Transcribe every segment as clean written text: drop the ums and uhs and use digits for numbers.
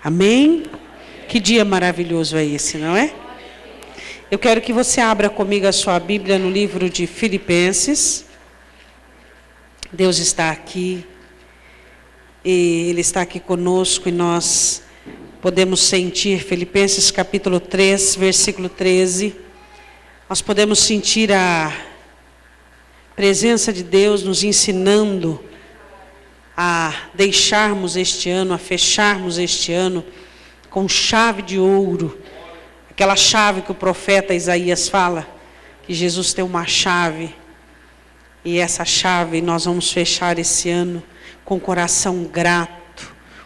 Amém? Que dia maravilhoso é esse, não é? Eu quero que você abra comigo a sua Bíblia no livro de Filipenses. Deus está aqui, e Ele está aqui conosco, e nós podemos sentir, Filipenses capítulo 3, versículo 13, nós podemos sentir a presença de Deus nos ensinando a deixarmos este ano, a fecharmos este ano com chave de ouro, aquela chave que o profeta Isaías fala, que Jesus tem uma chave, e essa chave nós vamos fechar esse ano com coração grato,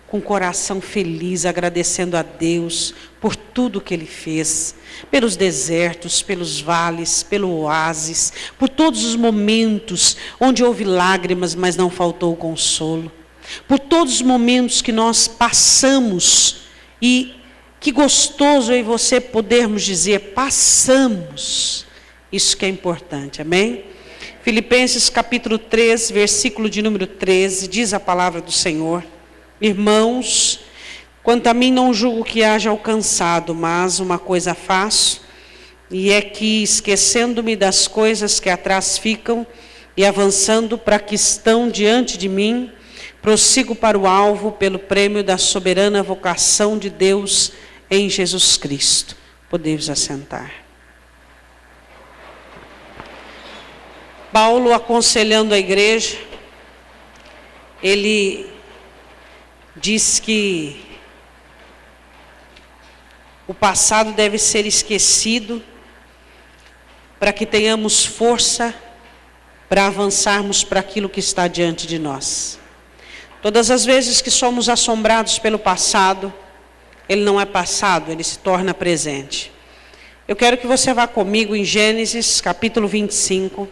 com coração feliz, agradecendo a Deus por tudo que Ele fez, pelos desertos, pelos vales, pelo oásis, por todos os momentos onde houve lágrimas, mas não faltou consolo, por todos os momentos que nós passamos, e que gostoso eu e você podermos dizer, passamos, isso que é importante, amém? Filipenses capítulo 3, versículo de número 13, diz a palavra do Senhor: irmãos, quanto a mim não julgo que haja alcançado, mas uma coisa faço, e é que, esquecendo-me das coisas que atrás ficam, e avançando para que estão diante de mim, prossigo para o alvo pelo prêmio da soberana vocação de Deus em Jesus Cristo. Podemos assentar. Paulo, aconselhando a igreja, ele diz que o passado deve ser esquecido para que tenhamos força para avançarmos para aquilo que está diante de nós. Todas as vezes que somos assombrados pelo passado, ele não é passado, ele se torna presente. Eu quero que você vá comigo em Gênesis capítulo 25.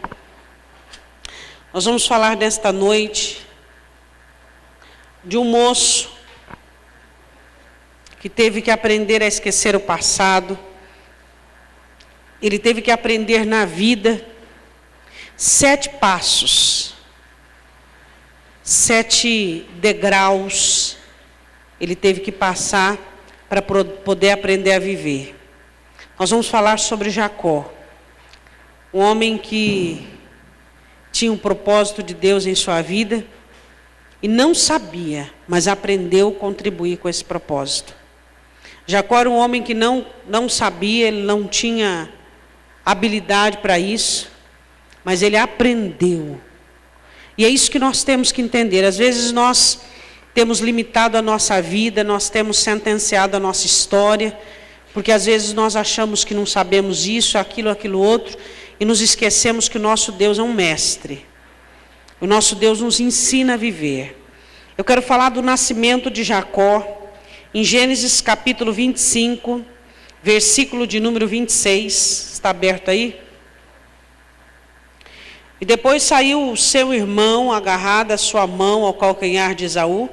Nós vamos falar nesta noite de um moço que teve que aprender a esquecer o passado. Ele teve que aprender na vida 7 passos, 7 degraus, ele teve que passar para poder aprender a viver. Nós vamos falar sobre Jacó, um homem que tinha um propósito de Deus em sua vida e não sabia, mas aprendeu a contribuir com esse propósito. Jacó era um homem que não sabia, ele não tinha habilidade para isso, mas ele aprendeu. E é isso que nós temos que entender. Às vezes nós temos limitado a nossa vida, nós temos sentenciado a nossa história, porque às vezes nós achamos que não sabemos isso, aquilo outro, e nos esquecemos que o nosso Deus é um mestre. O nosso Deus nos ensina a viver. Eu quero falar do nascimento de Jacó, em Gênesis capítulo 25, versículo de número 26, está aberto aí? E depois saiu o seu irmão, agarrado a sua mão ao calcanhar de Esaú,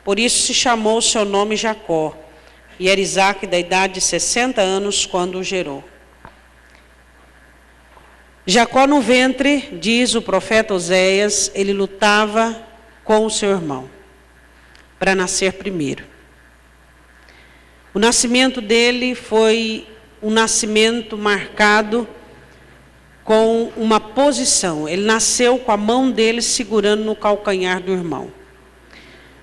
por isso se chamou o seu nome Jacó, e era Isaque da idade de 60 anos quando o gerou. Jacó no ventre, diz o profeta Oséias, ele lutava com o seu irmão, para nascer primeiro. O nascimento dele foi um nascimento marcado com uma posição. Ele nasceu com a mão dele segurando no calcanhar do irmão.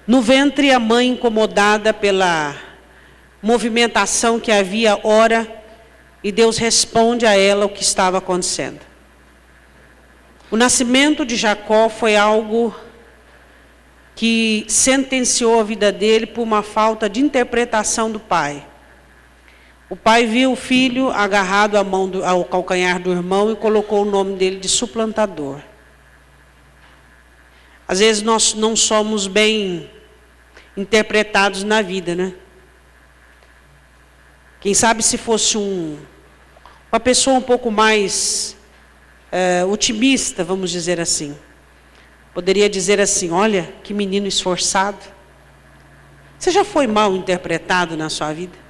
No ventre, a mãe, incomodada pela movimentação que havia, ora, e Deus responde a ela o que estava acontecendo. O nascimento de Jacó foi algo que sentenciou a vida dele por uma falta de interpretação do pai. O pai viu o filho agarrado ao calcanhar do irmão e colocou o nome dele de suplantador. Às vezes nós não somos bem interpretados na vida, né? Quem sabe se fosse uma pessoa um pouco mais otimista, vamos dizer assim, poderia dizer assim: olha, que menino esforçado. Você já foi mal interpretado na sua vida?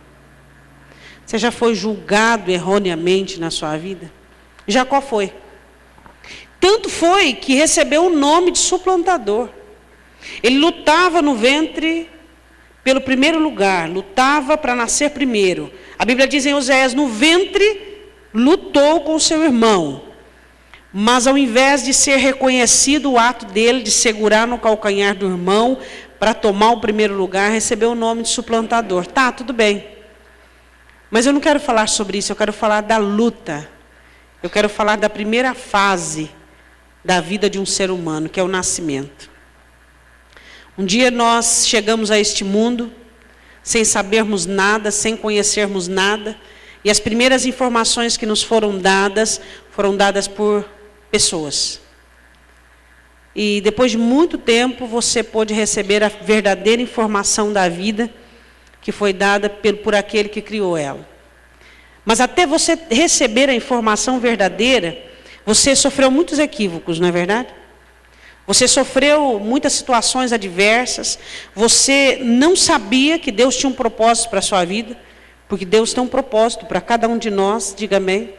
Você já foi julgado erroneamente na sua vida? Jacó foi. Tanto foi que recebeu o nome de suplantador. Ele lutava no ventre pelo primeiro lugar, lutava para nascer primeiro. A Bíblia diz em Oséias, no ventre lutou com seu irmão. Mas ao invés de ser reconhecido o ato dele de segurar no calcanhar do irmão para tomar o primeiro lugar, recebeu o nome de suplantador. Tá, tudo bem. Mas eu não quero falar sobre isso, eu quero falar da luta. Eu quero falar da primeira fase da vida de um ser humano, que é o nascimento. Um dia nós chegamos a este mundo sem sabermos nada, sem conhecermos nada, e as primeiras informações que nos foram dadas por pessoas. E depois de muito tempo você pôde receber a verdadeira informação da vida que foi dada por aquele que criou ela. Mas até você receber a informação verdadeira, você sofreu muitos equívocos, não é verdade? Você sofreu muitas situações adversas, você não sabia que Deus tinha um propósito para a sua vida, porque Deus tem um propósito para cada um de nós, diga amém.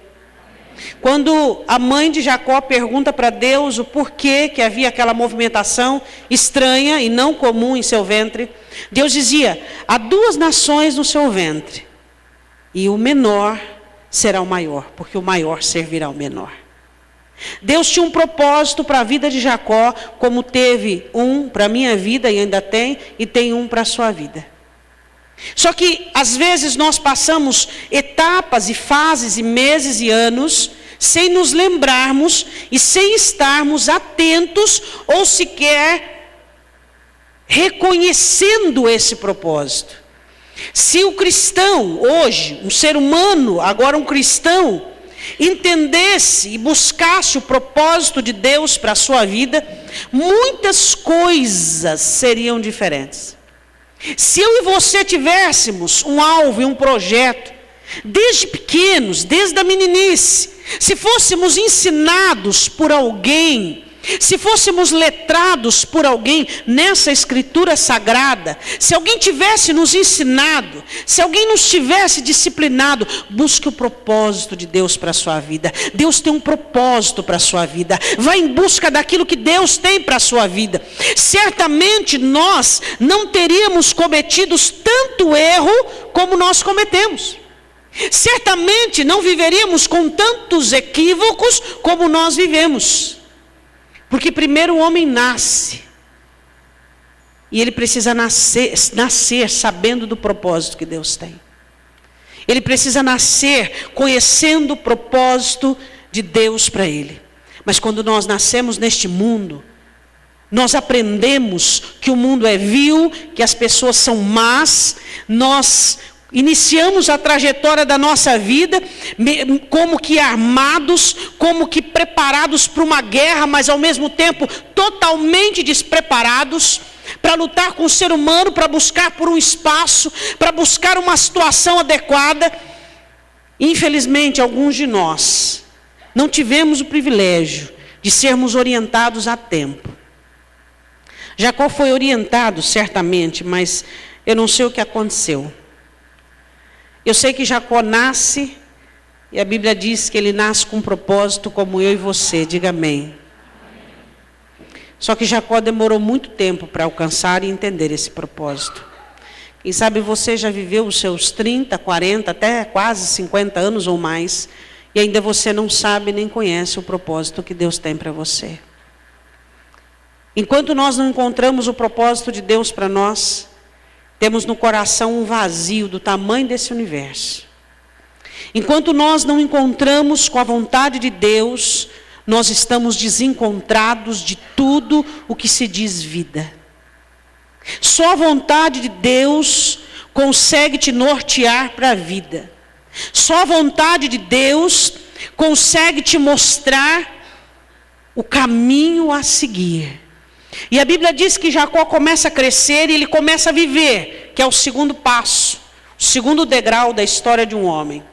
Quando a mãe de Jacó pergunta para Deus o porquê que havia aquela movimentação estranha e não comum em seu ventre, Deus dizia, há 2 nações no seu ventre, e o menor será o maior, porque o maior servirá ao menor. Deus tinha um propósito para a vida de Jacó, como teve um para a minha vida e ainda tem, e tem um para a sua vida. Só que às vezes nós passamos etapas e fases e meses e anos sem nos lembrarmos e sem estarmos atentos ou sequer reconhecendo esse propósito. Se o cristão hoje, um ser humano, agora um cristão, entendesse e buscasse o propósito de Deus para a sua vida, muitas coisas seriam diferentes. Se eu e você tivéssemos um alvo e um projeto, desde pequenos, desde a meninice, se fôssemos ensinados por alguém, se fôssemos letrados por alguém nessa escritura sagrada, se alguém tivesse nos ensinado, se alguém nos tivesse disciplinado, busque o propósito de Deus para a sua vida. Deus tem um propósito para a sua vida. Vá em busca daquilo que Deus tem para a sua vida. Certamente nós não teríamos cometido tanto erro como nós cometemos. Certamente não viveríamos com tantos equívocos como nós vivemos. Porque primeiro o homem nasce, e ele precisa nascer sabendo do propósito que Deus tem. Ele precisa nascer conhecendo o propósito de Deus para ele. Mas quando nós nascemos neste mundo, nós aprendemos que o mundo é vil, que as pessoas são más, nós iniciamos a trajetória da nossa vida como que armados, como que preparados para uma guerra, mas ao mesmo tempo totalmente despreparados para lutar com o ser humano, para buscar por um espaço, para buscar uma situação adequada. Infelizmente, alguns de nós não tivemos o privilégio de sermos orientados a tempo. Jacó foi orientado, certamente, mas eu não sei o que aconteceu. Eu sei que Jacó nasce, e a Bíblia diz que ele nasce com um propósito como eu e você, diga amém. Só que Jacó demorou muito tempo para alcançar e entender esse propósito. Quem sabe você já viveu os seus 30, 40, até quase 50 anos ou mais, e ainda você não sabe nem conhece o propósito que Deus tem para você. Enquanto nós não encontramos o propósito de Deus para nós, temos no coração um vazio do tamanho desse universo. Enquanto nós não encontramos com a vontade de Deus, nós estamos desencontrados de tudo o que se diz vida. Só a vontade de Deus consegue te nortear para a vida. Só a vontade de Deus consegue te mostrar o caminho a seguir. E a Bíblia diz que Jacó começa a crescer e ele começa a viver, que é o segundo passo, o segundo degrau da história de um homem.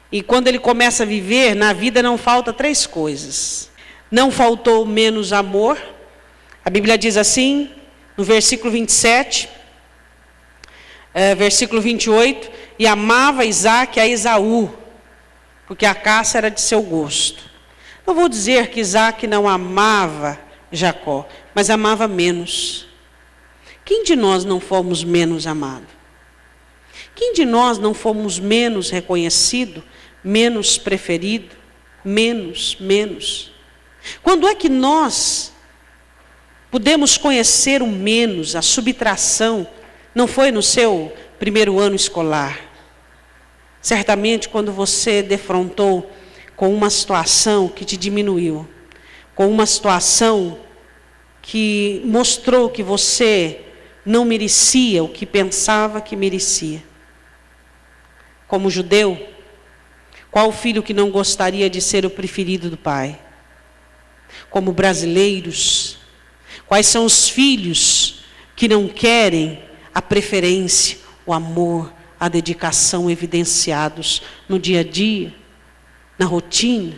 E quando ele começa a viver, na vida não falta 3 coisas. Não faltou menos amor. A Bíblia diz assim, no versículo 27, versículo 28, e amava Isaque a Esaú, porque a caça era de seu gosto. Não vou dizer que Isaque não amava Jacó, mas amava menos. Quem de nós não fomos menos amado? Quem de nós não fomos menos reconhecido, menos preferido, menos? Quando é que nós podemos conhecer o menos, a subtração? Não foi no seu primeiro ano escolar. Certamente quando você defrontou com uma situação que te diminuiu, com uma situação que mostrou que você não merecia o que pensava que merecia. Como judeu, qual filho que não gostaria de ser o preferido do pai? Como brasileiros, quais são os filhos que não querem a preferência, o amor, a dedicação evidenciados no dia a dia, na rotina?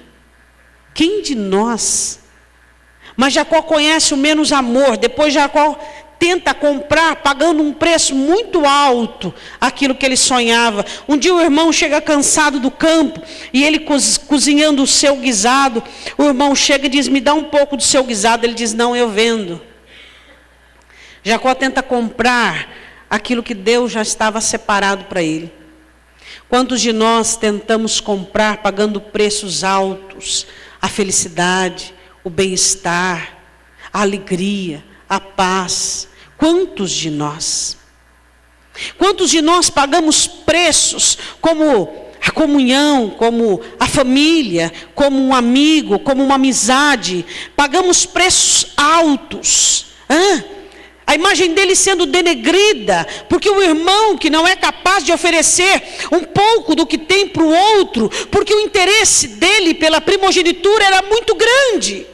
Quem de nós? Mas Jacó conhece o menos amor. Depois Jacó tenta comprar, pagando um preço muito alto, aquilo que ele sonhava. Um dia o irmão chega cansado do campo, e ele cozinhando o seu guisado, o irmão chega e diz: me dá um pouco do seu guisado. Ele diz: não, eu vendo. Jacó tenta comprar aquilo que Deus já estava separado para ele. Quantos de nós tentamos comprar, pagando preços altos, a felicidade, o bem-estar, a alegria, a paz? Quantos de nós? Quantos de nós pagamos preços como a comunhão, como a família, como um amigo, como uma amizade? Pagamos preços altos. A imagem dele sendo denegrida, porque o irmão que não é capaz de oferecer um pouco do que tem para o outro, porque o interesse dele pela primogenitura era muito grande.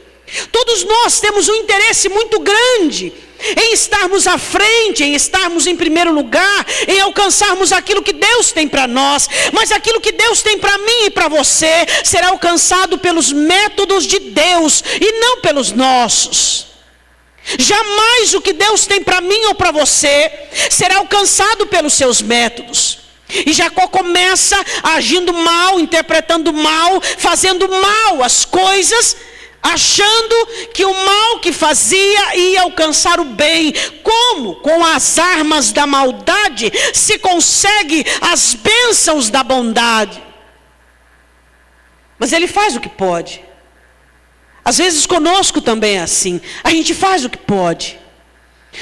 Todos nós temos um interesse muito grande em estarmos à frente, em estarmos em primeiro lugar, em alcançarmos aquilo que Deus tem para nós. Mas aquilo que Deus tem para mim e para você será alcançado pelos métodos de Deus e não pelos nossos. Jamais o que Deus tem para mim ou para você será alcançado pelos seus métodos. E Jacó começa agindo mal, interpretando mal, fazendo mal as coisas, achando que o mal que fazia ia alcançar o bem. Como? Com as armas da maldade se consegue as bênçãos da bondade. Mas ele faz o que pode. Às vezes conosco também é assim. A gente faz o que pode.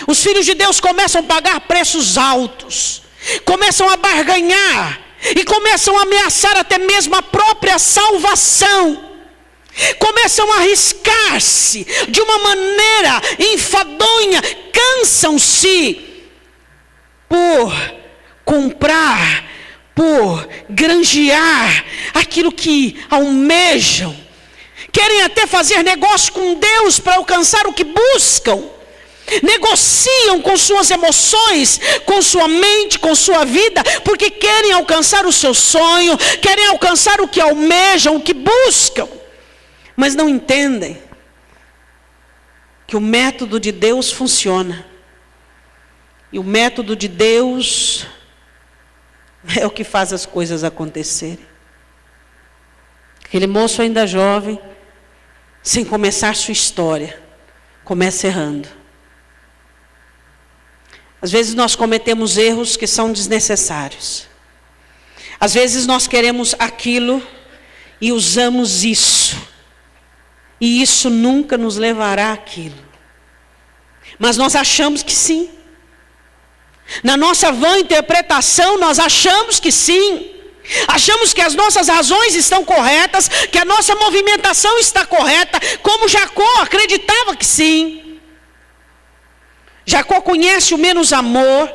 Os filhos de Deus começam a pagar preços altos, começam a barganhar e começam a ameaçar até mesmo a própria salvação. Começam a arriscar-se de uma maneira enfadonha, cansam-se por comprar, por granjear aquilo que almejam. Querem até fazer negócio com Deus para alcançar o que buscam. Negociam com suas emoções, com sua mente, com sua vida, porque querem alcançar o seu sonho, querem alcançar o que almejam, o que buscam. Mas não entendem que o método de Deus funciona. E o método de Deus é o que faz as coisas acontecerem. Aquele moço ainda jovem, sem começar sua história, começa errando. Às vezes nós cometemos erros que são desnecessários. Às vezes nós queremos aquilo e usamos isso. E isso nunca nos levará àquilo. Mas nós achamos que sim. Na nossa vã interpretação, nós achamos que sim. Achamos que as nossas razões estão corretas, que a nossa movimentação está correta, como Jacó acreditava que sim. Jacó conhece o menos amor.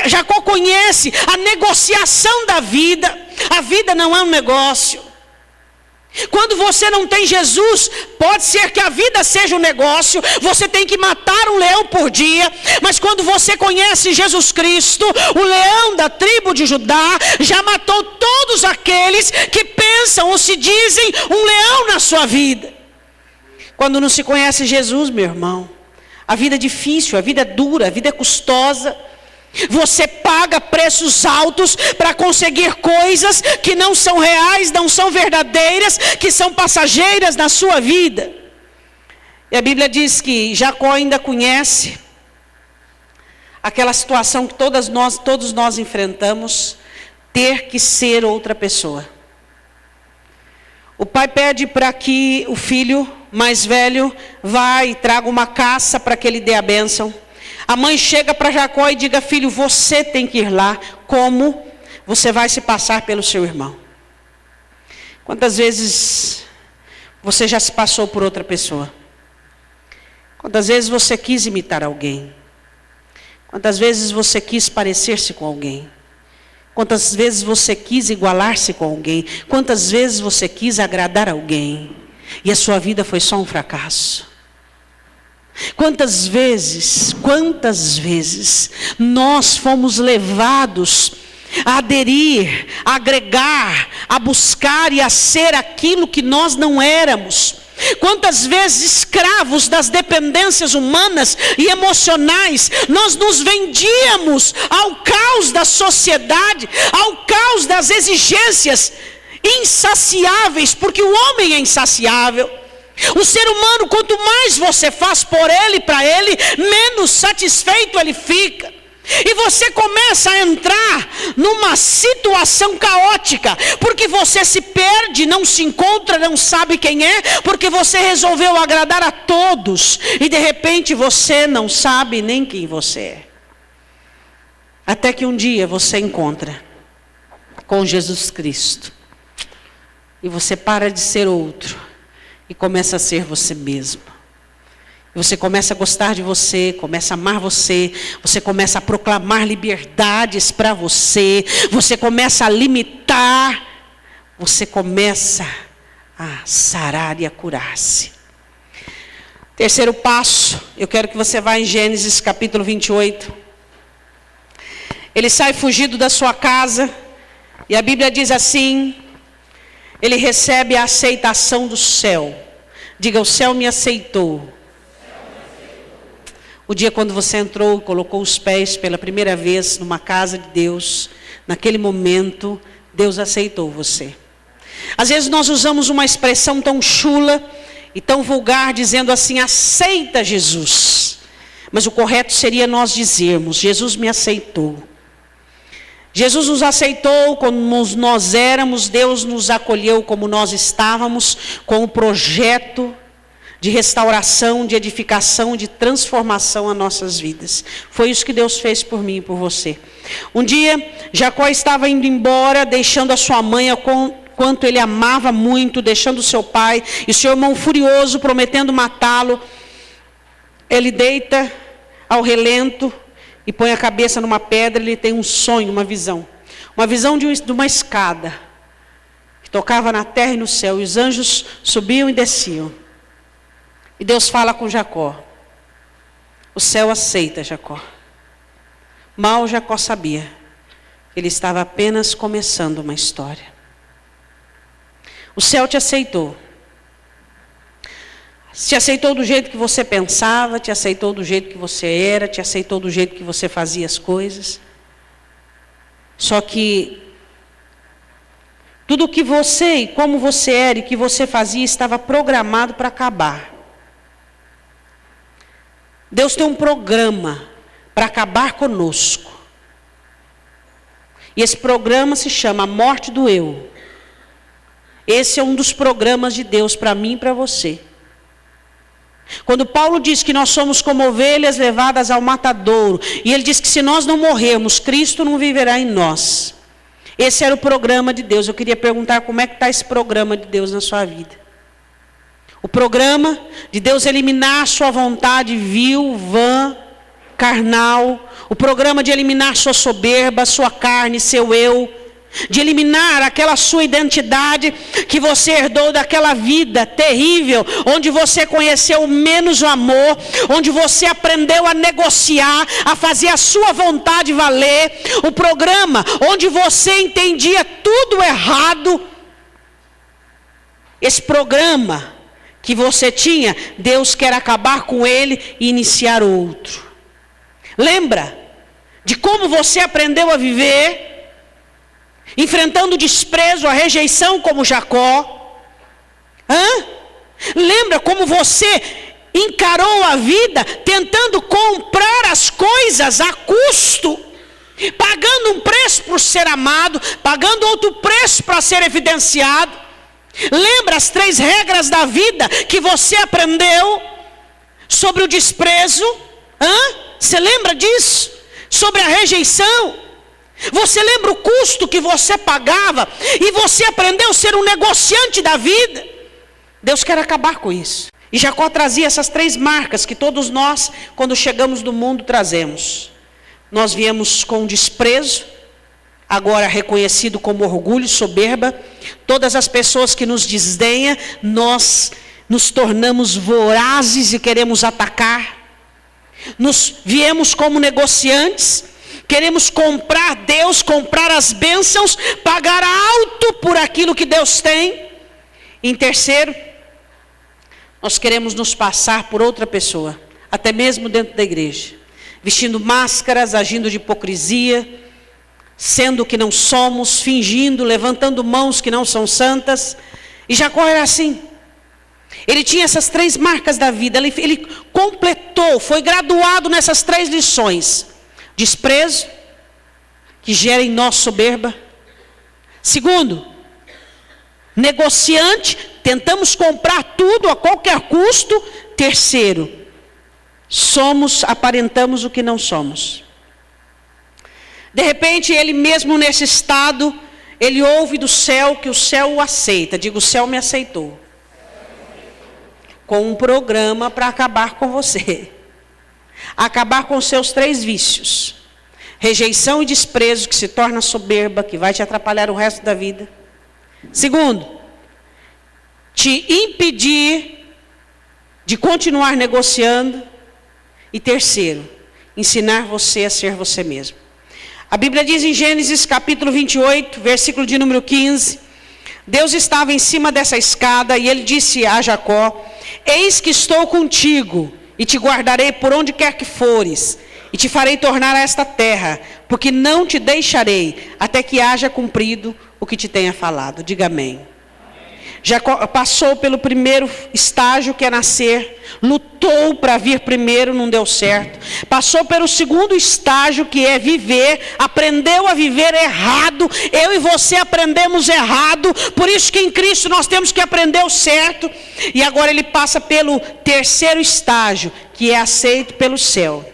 Jacó conhece a negociação da vida. A vida não é um negócio. Quando você não tem Jesus, pode ser que a vida seja um negócio, você tem que matar um leão por dia, mas quando você conhece Jesus Cristo, o leão da tribo de Judá, já matou todos aqueles que pensam ou se dizem um leão na sua vida. Quando não se conhece Jesus, meu irmão, a vida é difícil, a vida é dura, a vida é custosa. Você paga preços altos para conseguir coisas que não são reais, não são verdadeiras, que são passageiras na sua vida. E a Bíblia diz que Jacó ainda conhece aquela situação que todos nós enfrentamos, ter que ser outra pessoa. O pai pede para que o filho mais velho vá e traga uma caça para que ele dê a bênção. A mãe chega para Jacó e diga: filho, você tem que ir lá. Como? Você vai se passar pelo seu irmão. Quantas vezes você já se passou por outra pessoa? Quantas vezes você quis imitar alguém? Quantas vezes você quis parecer-se com alguém? Quantas vezes você quis igualar-se com alguém? Quantas vezes você quis agradar alguém? E a sua vida foi só um fracasso? Quantas vezes nós fomos levados a aderir, a agregar, a buscar e a ser aquilo que nós não éramos? Quantas vezes, escravos das dependências humanas e emocionais, nós nos vendíamos ao caos da sociedade, ao caos das exigências insaciáveis, porque o homem é insaciável. O ser humano, quanto mais você faz por ele, para ele, menos satisfeito ele fica. E você começa a entrar numa situação caótica, porque você se perde, não se encontra, não sabe quem é, porque você resolveu agradar a todos, e de repente você não sabe nem quem você é. Até que um dia você encontra com Jesus Cristo, e você para de ser outro, e começa a ser você mesmo. Você começa a gostar de você, começa a amar você, você começa a proclamar liberdades para você, você começa a limitar, você começa a sarar e a curar-se. Terceiro passo, eu quero que você vá em Gênesis capítulo 28. Ele sai fugido da sua casa, e a Bíblia diz assim: ele recebe a aceitação do céu. Diga: o céu me aceitou. O dia quando você entrou, colocou os pés pela primeira vez numa casa de Deus, naquele momento, Deus aceitou você. Às vezes nós usamos uma expressão tão chula e tão vulgar, dizendo assim: aceita Jesus. Mas o correto seria nós dizermos: Jesus me aceitou. Jesus nos aceitou como nós éramos, Deus nos acolheu como nós estávamos, com o projeto de restauração, de edificação, de transformação às nossas vidas. Foi isso que Deus fez por mim e por você. Um dia, Jacó estava indo embora, deixando a sua mãe, quanto ele amava muito, deixando o seu pai, e seu irmão furioso, prometendo matá-lo. Ele deita ao relento e põe a cabeça numa pedra. Ele tem um sonho, uma visão de uma escada, que tocava na terra e no céu, e os anjos subiam e desciam. E Deus fala com Jacó. O céu aceita Jacó. Mal Jacó sabia, ele estava apenas começando uma história. O céu te aceitou. Te aceitou do jeito que você pensava, te aceitou do jeito que você era, te aceitou do jeito que você fazia as coisas. Só que tudo que você e como você era e que você fazia estava programado para acabar. Deus tem um programa para acabar conosco. E esse programa se chama a morte do eu. Esse é um dos programas de Deus para mim e para você. Quando Paulo diz que nós somos como ovelhas levadas ao matadouro, e ele diz que se nós não morrermos, Cristo não viverá em nós. Esse era o programa de Deus. Eu queria perguntar: como é que está esse programa de Deus na sua vida? O programa de Deus eliminar a sua vontade vil, vã, carnal. O programa de eliminar sua soberba, sua carne, seu eu. De eliminar aquela sua identidade que você herdou daquela vida terrível, onde você conheceu menos o amor, onde você aprendeu a negociar, a fazer a sua vontade valer. O programa onde você entendia tudo errado. Esse programa que você tinha, Deus quer acabar com ele e iniciar outro. Lembra de como você aprendeu a viver, enfrentando o desprezo, a rejeição como Jacó? Lembra como você encarou a vida tentando comprar as coisas a custo, pagando um preço por ser amado, pagando outro preço para ser evidenciado. Lembra as 3 regras da vida que você aprendeu sobre o desprezo? Você lembra disso? Sobre a rejeição? Você lembra o custo que você pagava e você aprendeu a ser um negociante da vida? Deus quer acabar com isso. E Jacó trazia essas 3 marcas que todos nós, quando chegamos no mundo, trazemos. Nós viemos com desprezo, agora reconhecido como orgulho, soberba. Todas as pessoas que nos desdenham, nós nos tornamos vorazes e queremos atacar. Nós viemos como negociantes, queremos comprar Deus, comprar as bênçãos, pagar alto por aquilo que Deus tem. Em terceiro, nós queremos nos passar por outra pessoa, até mesmo dentro da igreja, vestindo máscaras, agindo de hipocrisia, sendo o que não somos, fingindo, levantando mãos que não são santas. E Jacó era assim. Ele tinha essas 3 marcas da vida, ele completou, foi graduado nessas 3 lições. Desprezo, que gera em nós soberba. Segundo, negociante, tentamos comprar tudo a qualquer custo. Terceiro, aparentamos o que não somos. De repente, ele mesmo nesse estado, ele ouve do céu que o céu o aceita. Digo, o céu me aceitou. Com um programa para acabar com você. Acabar com os seus 3 vícios. Rejeição e desprezo, que se torna soberba, que vai te atrapalhar o resto da vida. Segundo, te impedir de continuar negociando. E terceiro, ensinar você a ser você mesmo. A Bíblia diz em Gênesis capítulo 28, versículo de número 15. Deus estava em cima dessa escada e ele disse a Jacó: eis que estou contigo e te guardarei por onde quer que fores, e te farei tornar a esta terra, porque não te deixarei até que haja cumprido o que te tenha falado. Diga amém. Jacó passou pelo primeiro estágio, que é nascer, lutou para vir primeiro, não deu certo. Passou pelo segundo estágio, que é viver, aprendeu a viver errado. Eu e você aprendemos errado, por isso que em Cristo nós temos que aprender o certo. E agora ele passa pelo terceiro estágio, que é aceito pelo céu.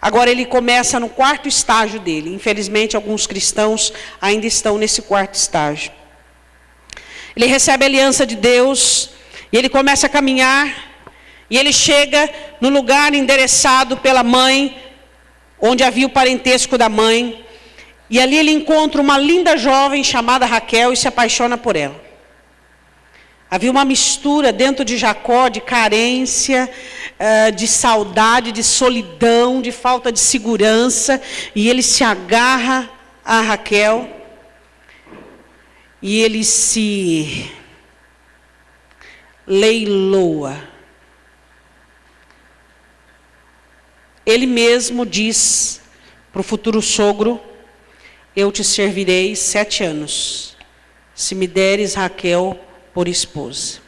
Agora ele começa no 4º estágio dele. Infelizmente alguns cristãos ainda estão nesse 4º estágio. Ele recebe a aliança de Deus, e ele começa a caminhar, e ele chega no lugar endereçado pela mãe, onde havia o parentesco da mãe, e ali ele encontra uma linda jovem chamada Raquel e se apaixona por ela. Havia uma mistura dentro de Jacó de carência, de saudade, de solidão, de falta de segurança, e ele se agarra a Raquel, e ele se leiloa. Ele mesmo diz para o futuro sogro: eu te servirei 7 anos, se me deres Raquel por esposa.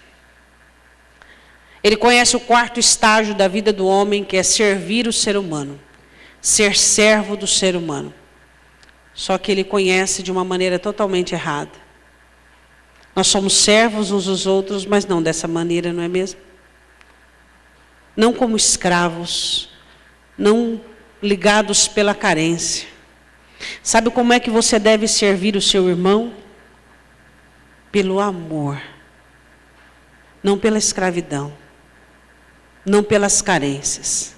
Ele conhece o 4º estágio da vida do homem, que é servir o ser humano, ser servo do ser humano. Só que ele conhece de uma maneira totalmente errada. Nós somos servos uns dos outros, mas não dessa maneira, não é mesmo? Não como escravos, não ligados pela carência. Sabe como é que você deve servir o seu irmão? Pelo amor, não pela escravidão, não pelas carências.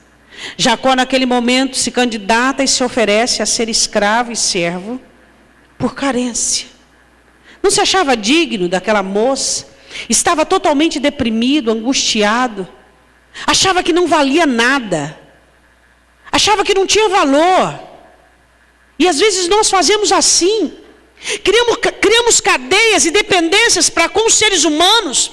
Jacó naquele momento se candidata e se oferece a ser escravo e servo por carência. Não se achava digno daquela moça, estava totalmente deprimido, angustiado, achava que não valia nada, achava que não tinha valor. E às vezes nós fazemos assim, criamos cadeias e dependências para com os seres humanos,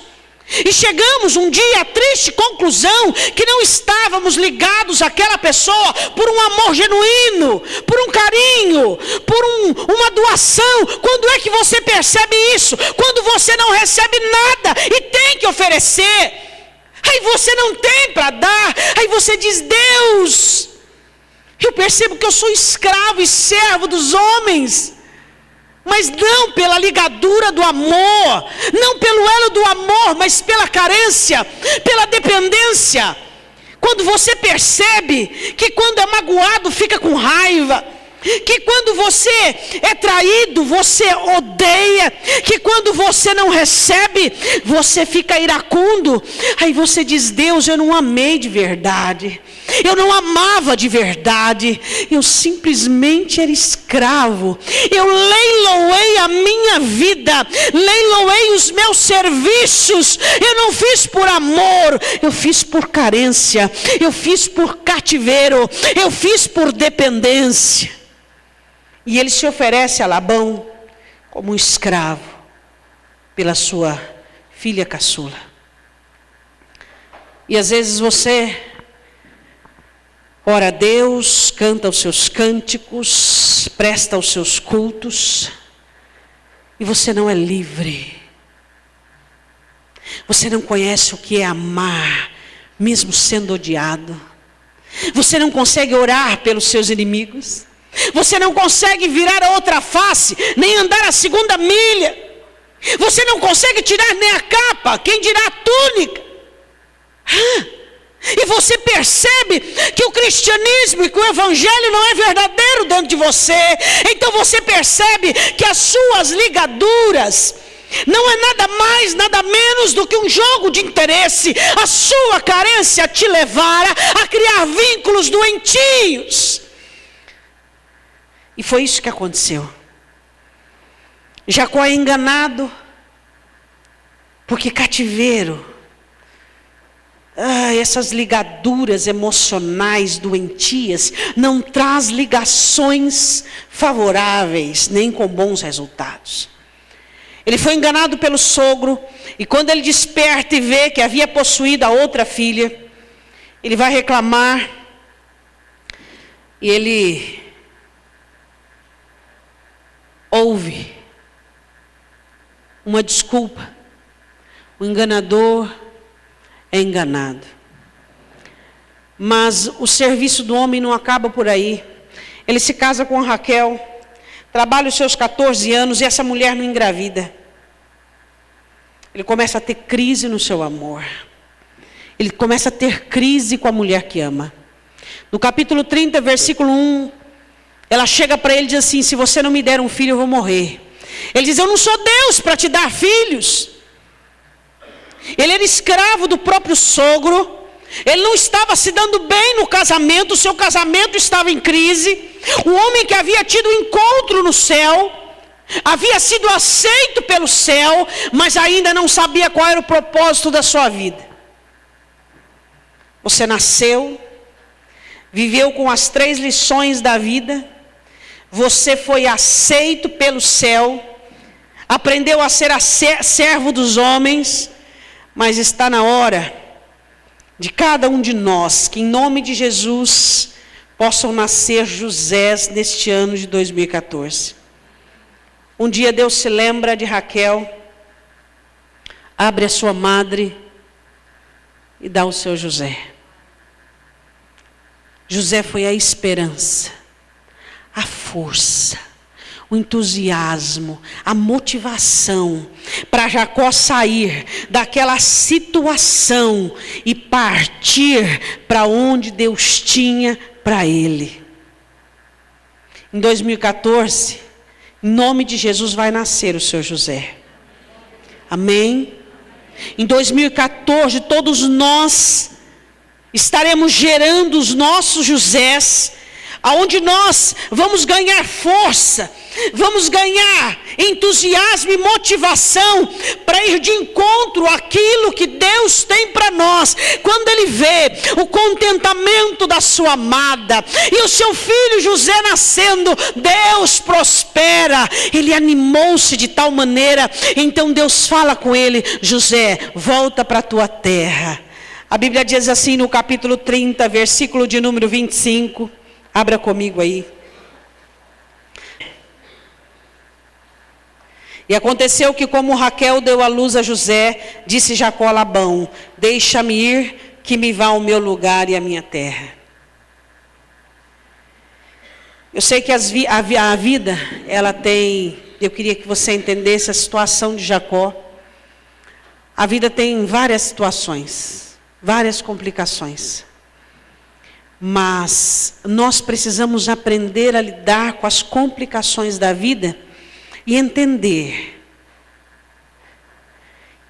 e chegamos um dia à triste conclusão que não estávamos ligados àquela pessoa por um amor genuíno, por um carinho, por uma doação. Quando é que você percebe isso? Quando você não recebe nada e tem que oferecer. Aí você não tem para dar. Aí você diz: Deus, eu percebo que eu sou escravo e servo dos homens, mas não pela ligadura do amor, não pelo elo do amor, mas pela carência, pela dependência. Quando você percebe que quando é magoado fica com raiva, que quando você é traído você odeia, que quando você não recebe você fica iracundo, aí você diz: Deus, eu não amei de verdade, eu não amava de verdade, eu simplesmente era escravo, eu leiloei a minha vida, leiloei os meus serviços, eu não fiz por amor, eu fiz por carência, eu fiz por cativeiro, eu fiz por dependência. E ele se oferece a Labão como um escravo pela sua filha caçula. E às vezes você ora a Deus, canta os seus cânticos, presta os seus cultos, e você não é livre. Você não conhece o que é amar, mesmo sendo odiado. Você não consegue orar pelos seus inimigos. Você não consegue virar a outra face, nem andar a segunda milha. Você não consegue tirar nem a capa, quem dirá a túnica. E você percebe que o cristianismo e que o evangelho não é verdadeiro dentro de você. Então você percebe que as suas ligaduras não é nada mais, nada menos do que um jogo de interesse. A sua carência te levara a criar vínculos doentios. E foi isso que aconteceu. Jacó é enganado, porque cativeiro, essas ligaduras emocionais doentias, não traz ligações favoráveis, nem com bons resultados. Ele foi enganado pelo sogro, e quando ele desperta e vê que havia possuído a outra filha, ele vai reclamar, e ele ouve uma desculpa. O enganador é enganado. Mas o serviço do homem não acaba por aí. Ele se casa com Raquel, trabalha os seus 14 anos e essa mulher não engravida. Ele começa a ter crise no seu amor. Ele começa a ter crise com a mulher que ama. No capítulo 30, versículo 1, ela chega para ele e diz assim: se você não me der um filho, eu vou morrer. Ele diz: eu não sou Deus para te dar filhos. Ele era escravo do próprio sogro. Ele não estava se dando bem no casamento. O seu casamento estava em crise. O homem que havia tido um encontro no céu havia sido aceito pelo céu, mas ainda não sabia qual era o propósito da sua vida. Você nasceu, viveu com as 3 lições da vida. Você foi aceito pelo céu, aprendeu a ser servo dos homens, mas está na hora de cada um de nós, que em nome de Jesus possam nascer Josés neste ano de 2014. Um dia Deus se lembra de Raquel, abre a sua madre e dá o seu José. José foi a esperança, a força, o entusiasmo, a motivação para Jacó sair daquela situação e partir para onde Deus tinha para ele. Em 2014, em nome de Jesus vai nascer o seu José. Amém? Em 2014, todos nós estaremos gerando os nossos Josés, aonde nós vamos ganhar força, vamos ganhar entusiasmo e motivação para ir de encontro àquilo que Deus tem para nós. Quando Ele vê o contentamento da sua amada e o seu filho José nascendo, Deus prospera. Ele animou-se de tal maneira, então Deus fala com ele: José, volta para a tua terra. A Bíblia diz assim no capítulo 30, versículo de número 25. Abra comigo aí. E aconteceu que, como Raquel deu à luz a José, disse Jacó a Labão: deixa-me ir, que me vá ao meu lugar e à minha terra. Eu sei que a vida, ela tem... Eu queria que você entendesse a situação de Jacó. A vida tem várias situações, várias complicações. Mas nós precisamos aprender a lidar com as complicações da vida e entender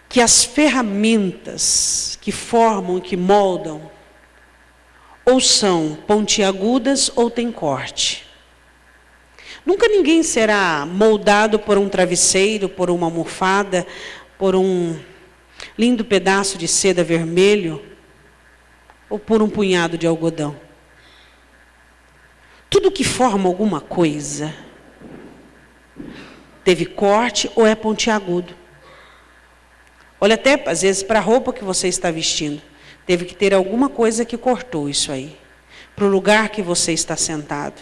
que as ferramentas que formam, que moldam, ou são pontiagudas ou tem corte. Nunca ninguém será moldado por um travesseiro, por uma almofada, por um lindo pedaço de seda vermelho ou por um punhado de algodão. Tudo que forma alguma coisa teve corte ou é pontiagudo. Olha até, às vezes, para a roupa que você está vestindo. Teve que ter alguma coisa que cortou isso aí. Para o lugar que você está sentado.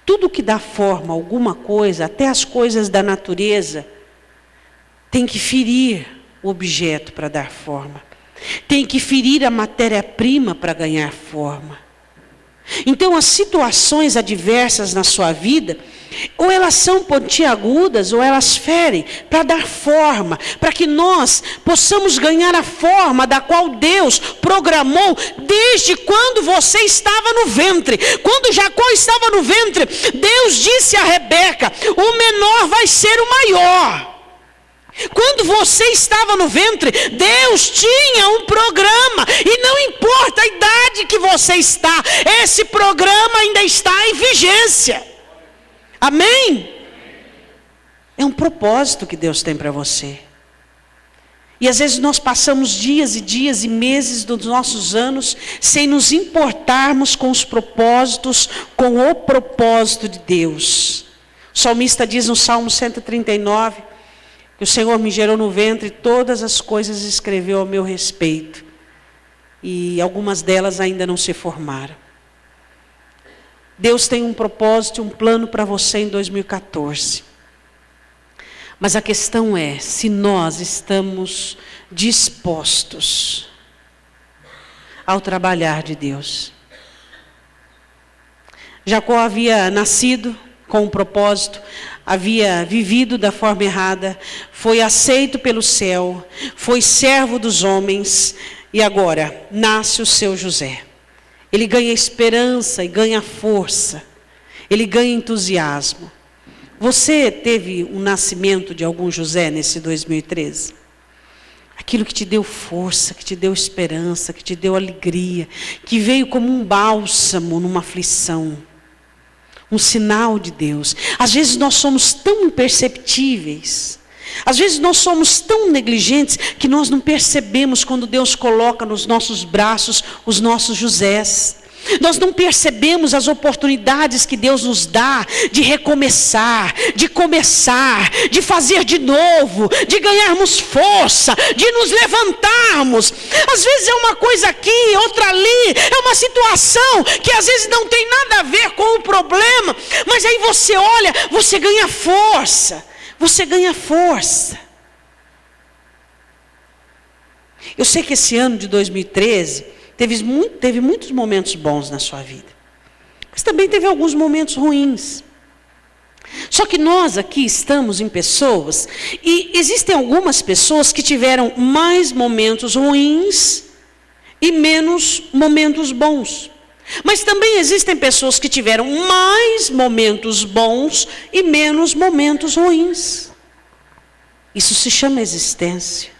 Tudo que dá forma a alguma coisa, até as coisas da natureza, tem que ferir o objeto para dar forma. Tem que ferir a matéria-prima para ganhar forma. Então, as situações adversas na sua vida, ou elas são pontiagudas, ou elas ferem para dar forma, para que nós possamos ganhar a forma da qual Deus programou desde quando você estava no ventre. Quando Jacó estava no ventre, Deus disse a Rebeca: o menor vai ser o maior. Quando você estava no ventre, Deus tinha um programa, e não importa a idade que você está, esse programa ainda está em vigência. Amém? É um propósito que Deus tem para você. E às vezes nós passamos dias e dias e meses dos nossos anos sem nos importarmos com os propósitos, com o propósito de Deus. O salmista diz no Salmo 139, que o Senhor me gerou no ventre, todas as coisas escreveu ao meu respeito. E algumas delas ainda não se formaram. Deus tem um propósito, um plano para você em 2014. Mas a questão é, se nós estamos dispostos ao trabalhar de Deus. Jacó havia nascido com um propósito, havia vivido da forma errada, foi aceito pelo céu, foi servo dos homens, e agora nasce o seu José. Ele ganha esperança e ganha força, ele ganha entusiasmo. Você teve um nascimento de algum José nesse 2013? Aquilo que te deu força, que te deu esperança, que te deu alegria, que veio como um bálsamo numa aflição. Um sinal de Deus. Às vezes nós somos tão imperceptíveis. Às vezes nós somos tão negligentes que nós não percebemos quando Deus coloca nos nossos braços os nossos Josés. Nós não percebemos as oportunidades que Deus nos dá de recomeçar, de começar, de fazer de novo, de ganharmos força, de nos levantarmos. Às vezes é uma coisa aqui, outra ali, é uma situação que às vezes não tem nada a ver com o problema, mas aí você olha, você ganha força, você ganha força. Eu sei que esse ano de 2013... Teve muitos momentos bons na sua vida. Mas também teve alguns momentos ruins. Só que nós aqui estamos em pessoas, e existem algumas pessoas que tiveram mais momentos ruins e menos momentos bons. Mas também existem pessoas que tiveram mais momentos bons e menos momentos ruins. Isso se chama existência.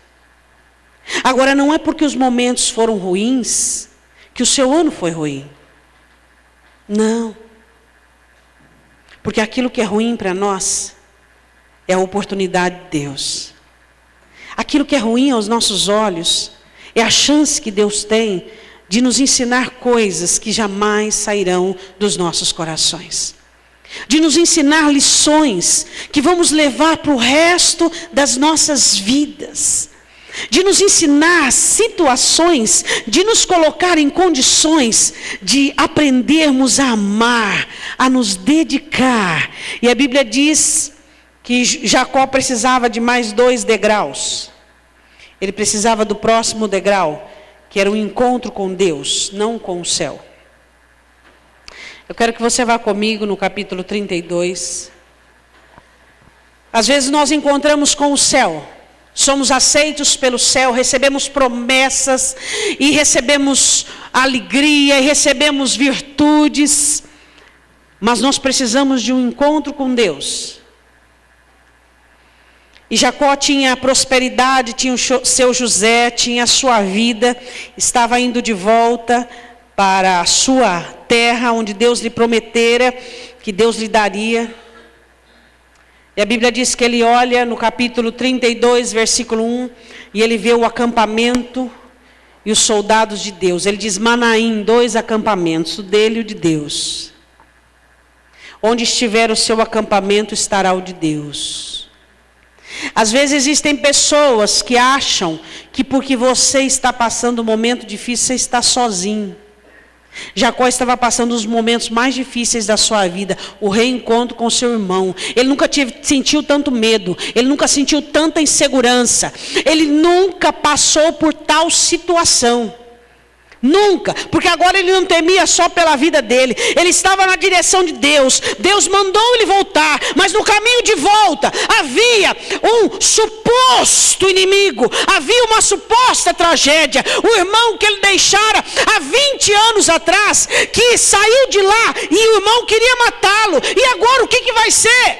Agora, não é porque os momentos foram ruins que o seu ano foi ruim. Não. Porque aquilo que é ruim para nós é a oportunidade de Deus. Aquilo que é ruim aos nossos olhos é a chance que Deus tem de nos ensinar coisas que jamais sairão dos nossos corações. De nos ensinar lições que vamos levar para o resto das nossas vidas. De nos ensinar situações, de nos colocar em condições de aprendermos a amar, a nos dedicar. E a Bíblia diz que Jacó precisava de mais 2 degraus. Ele precisava do próximo degrau, que era o encontro com Deus, não com o céu. Eu quero que você vá comigo no capítulo 32. Às vezes nós encontramos com o céu, somos aceitos pelo céu, recebemos promessas, e recebemos alegria, e recebemos virtudes, mas nós precisamos de um encontro com Deus. E Jacó tinha prosperidade, tinha o seu José, tinha a sua vida, estava indo de volta para a sua terra, onde Deus lhe prometera que Deus lhe daria. E a Bíblia diz que ele olha no capítulo 32, versículo 1, e ele vê o acampamento e os soldados de Deus. Ele diz: Manaim, 2 acampamentos, o dele e o de Deus. Onde estiver o seu acampamento, estará o de Deus. Às vezes existem pessoas que acham que porque você está passando um momento difícil, você está sozinho. Jacó estava passando os momentos mais difíceis da sua vida, o reencontro com seu irmão. Ele nunca sentiu tanto medo, ele nunca sentiu tanta insegurança, ele nunca passou por tal situação. Nunca, porque agora ele não temia só pela vida dele, ele estava na direção de Deus. Deus mandou ele voltar, mas no caminho de volta havia um suposto inimigo, havia uma suposta tragédia. O irmão que ele deixara há 20 anos atrás, que saiu de lá e o irmão queria matá-lo. E agora o que vai ser?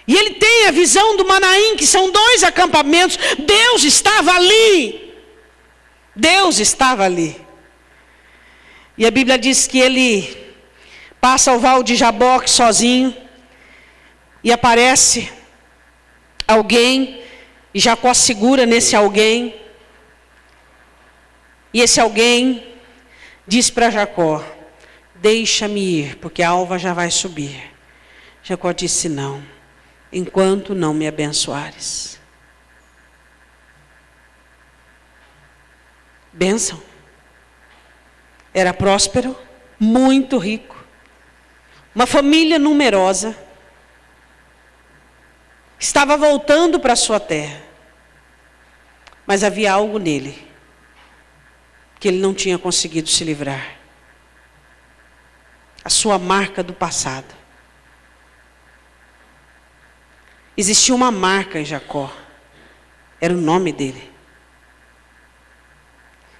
E ele tem a visão do Manaim, que são 2 acampamentos. Deus estava ali. Deus estava ali. E a Bíblia diz que ele passa ao val de Jaboque sozinho, e aparece alguém, e Jacó segura nesse alguém, e esse alguém diz para Jacó: deixa-me ir, porque a alva já vai subir. Jacó disse: não, enquanto não me abençoares. Bênção. Era próspero, muito rico, uma família numerosa, estava voltando para a sua terra, mas havia algo nele que ele não tinha conseguido se livrar. A sua marca do passado. Existia uma marca em Jacó, era o nome dele.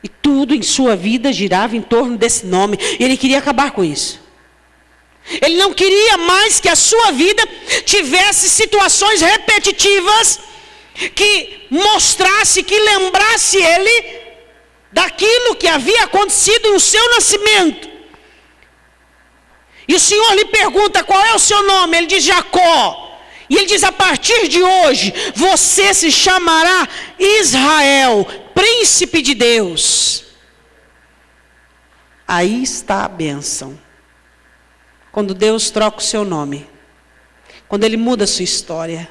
E tudo em sua vida girava em torno desse nome. E ele queria acabar com isso. Ele não queria mais que a sua vida tivesse situações repetitivas que mostrasse, que lembrasse ele daquilo que havia acontecido no seu nascimento. E o Senhor lhe pergunta: qual é o seu nome? Ele diz: Jacó. E ele diz: a partir de hoje, você se chamará Israel, príncipe de Deus. Aí está a bênção. Quando Deus troca o seu nome, quando Ele muda a sua história.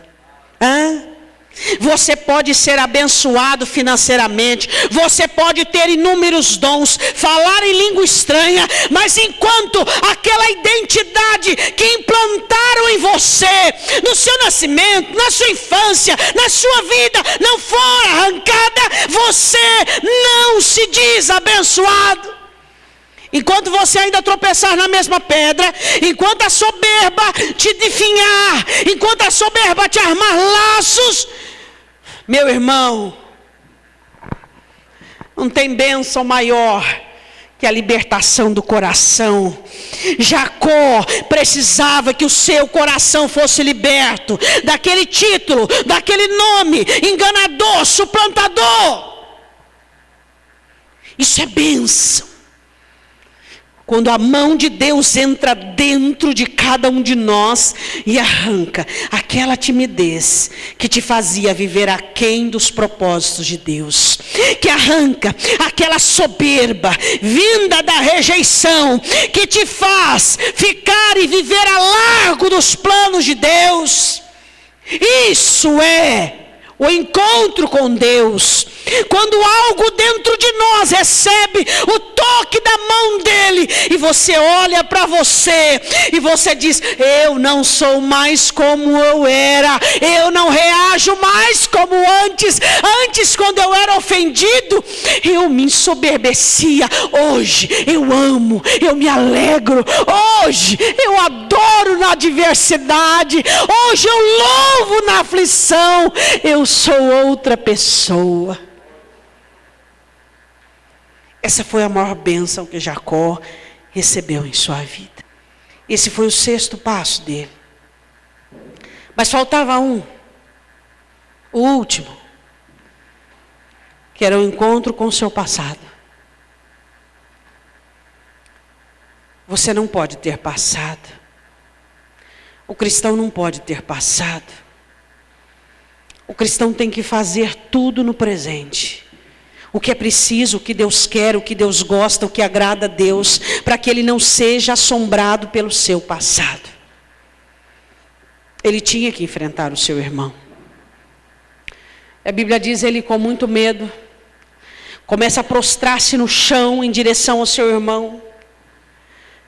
Você pode ser abençoado financeiramente, você pode ter inúmeros dons, falar em língua estranha, mas enquanto aquela identidade que implantaram em você, no seu nascimento, na sua infância, na sua vida, não for arrancada, você não se diz abençoado. Enquanto você ainda tropeçar na mesma pedra, enquanto a soberba te definhar, enquanto a soberba te armar laços, meu irmão, não tem bênção maior que a libertação do coração. Jacó precisava que o seu coração fosse liberto daquele título, daquele nome enganador, suplantador. Isso é bênção. Quando a mão de Deus entra dentro de cada um de nós e arranca aquela timidez que te fazia viver aquém dos propósitos de Deus, que arranca aquela soberba vinda da rejeição, que te faz ficar e viver a largo dos planos de Deus. Isso é o encontro com Deus. Quando algo dentro de nós recebe o toque da mão dele, e você olha para você, e você diz: eu não sou mais como eu era, eu não reajo mais como antes. Antes, quando eu era ofendido, eu me ensoberbecia. Hoje eu amo, eu me alegro. Hoje eu adoro na adversidade. Hoje eu louvo na aflição. Eu sou outra pessoa. Essa foi a maior bênção que Jacó recebeu em sua vida. Esse foi o 6º passo dele. Mas faltava um, o último, que era o encontro com o seu passado. Você não pode ter passado. O cristão não pode ter passado. O cristão tem que fazer tudo no presente. O que é preciso, o que Deus quer, o que Deus gosta, o que agrada a Deus, para que ele não seja assombrado pelo seu passado. Ele tinha que enfrentar o seu irmão. A Bíblia diz, ele com muito medo, começa a prostrar-se no chão em direção ao seu irmão.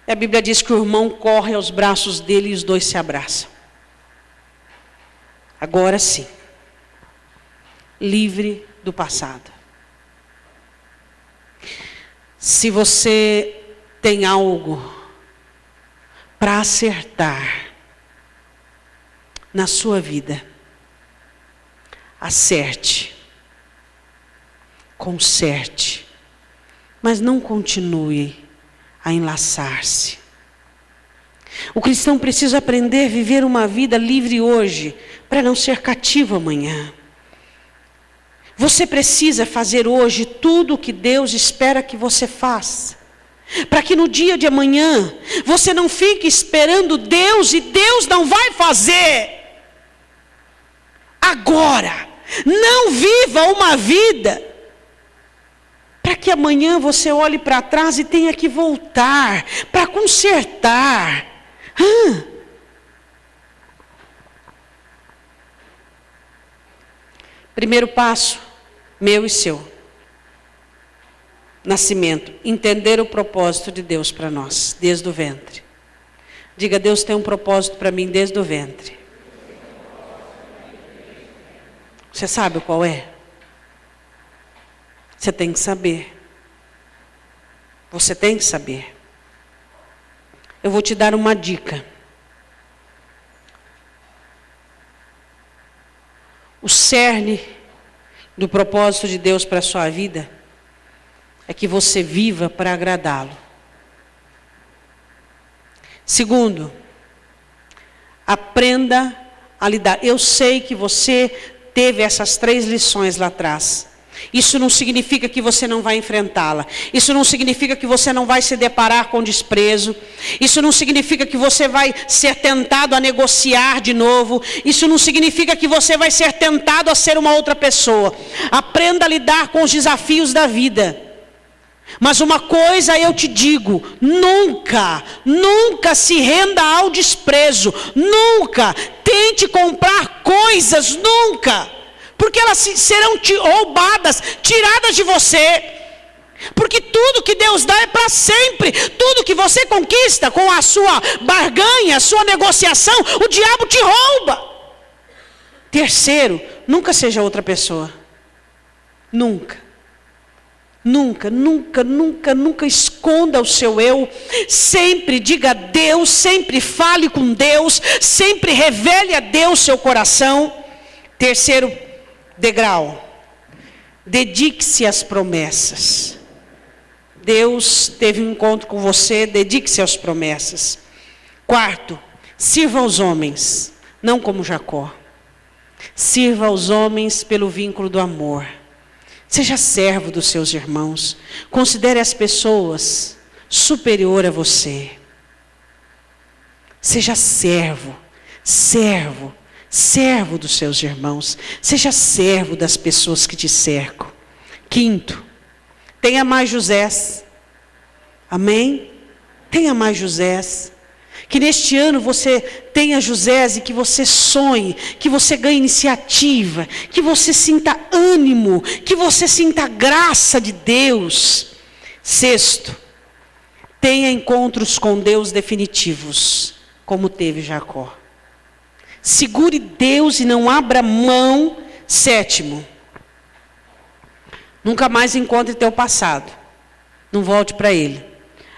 A Bíblia diz que o irmão corre aos braços dele e os dois se abraçam. Agora sim, livre do passado. Se você tem algo para acertar na sua vida, acerte, conserte, mas não continue a enlaçar-se. O cristão precisa aprender a viver uma vida livre hoje, para não ser cativo amanhã. Você precisa fazer hoje tudo o que Deus espera que você faça, para que no dia de amanhã você não fique esperando Deus e Deus não vai fazer. Agora, não viva uma vida para que amanhã você olhe para trás e tenha que voltar para consertar. Primeiro passo, meu e seu. Nascimento, entender o propósito de Deus para nós, desde o ventre. Diga: Deus tem um propósito para mim desde o ventre. Você sabe qual é? Você tem que saber. Você tem que saber. Eu vou te dar uma dica. O cerne do propósito de Deus para a sua vida é que você viva para agradá-lo. Segundo, aprenda a lidar. Eu sei que você teve essas 3 lições lá atrás. Isso não significa que você não vai enfrentá-la. Isso não significa que você não vai se deparar com desprezo. Isso não significa que você vai ser tentado a negociar de novo. Isso não significa que você vai ser tentado a ser uma outra pessoa. Aprenda a lidar com os desafios da vida. Mas uma coisa eu te digo: nunca, nunca se renda ao desprezo. Nunca tente comprar coisas, nunca. Porque elas serão roubadas, tiradas de você. Porque tudo que Deus dá é para sempre. Tudo que você conquista com a sua barganha, a sua negociação, o diabo te rouba. Terceiro, nunca seja outra pessoa. Nunca. Nunca, nunca, nunca, nunca esconda o seu eu. Sempre diga a Deus, sempre fale com Deus, sempre revele a Deus seu coração. Terceiro degrau, dedique-se às promessas. Deus teve um encontro com você, dedique-se às promessas. Quarto, sirva aos homens, não como Jacó. Sirva aos homens pelo vínculo do amor. Seja servo dos seus irmãos. Considere as pessoas superior a você. Seja servo, servo. Servo dos seus irmãos. Seja servo das pessoas que te cercam. Quinto, tenha mais Josés. Amém? Tenha mais Josés. Que neste ano você tenha Josés e que você sonhe, que você ganhe iniciativa, que você sinta ânimo, que você sinta a graça de Deus. Sexto, tenha encontros com Deus definitivos, como teve Jacó. Segure Deus e não abra mão. Sétimo, nunca mais encontre teu passado. Não volte para ele,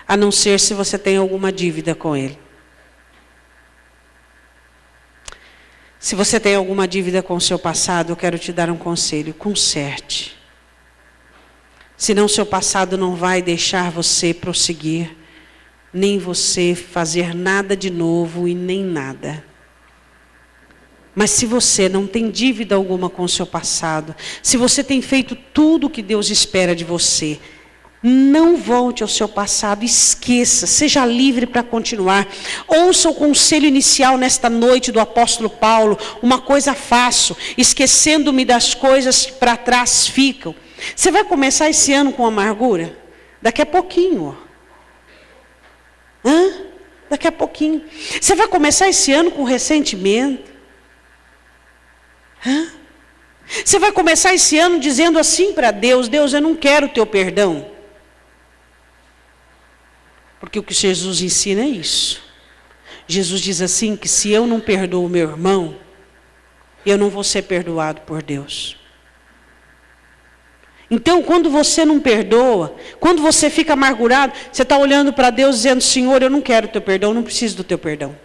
a não ser se você tem alguma dívida com ele. Se você tem alguma dívida com o seu passado, eu quero te dar um conselho: conserte. Senão seu passado não vai deixar você prosseguir, nem você fazer nada de novo e nem nada. Mas se você não tem dívida alguma com o seu passado, se você tem feito tudo o que Deus espera de você, não volte ao seu passado, esqueça, seja livre para continuar. Ouça o conselho inicial nesta noite do apóstolo Paulo: uma coisa faço, esquecendo-me das coisas que para trás ficam. Você vai começar esse ano com amargura? Daqui a pouquinho. Daqui a pouquinho. Você vai começar esse ano com ressentimento? Você vai começar esse ano dizendo assim para Deus: Deus, eu não quero o teu perdão. Porque o que Jesus ensina é isso. Jesus diz assim, que se eu não perdoo o meu irmão, eu não vou ser perdoado por Deus. Então, quando você não perdoa, quando você fica amargurado, você está olhando para Deus dizendo: Senhor, eu não quero o teu perdão, eu não preciso do teu perdão.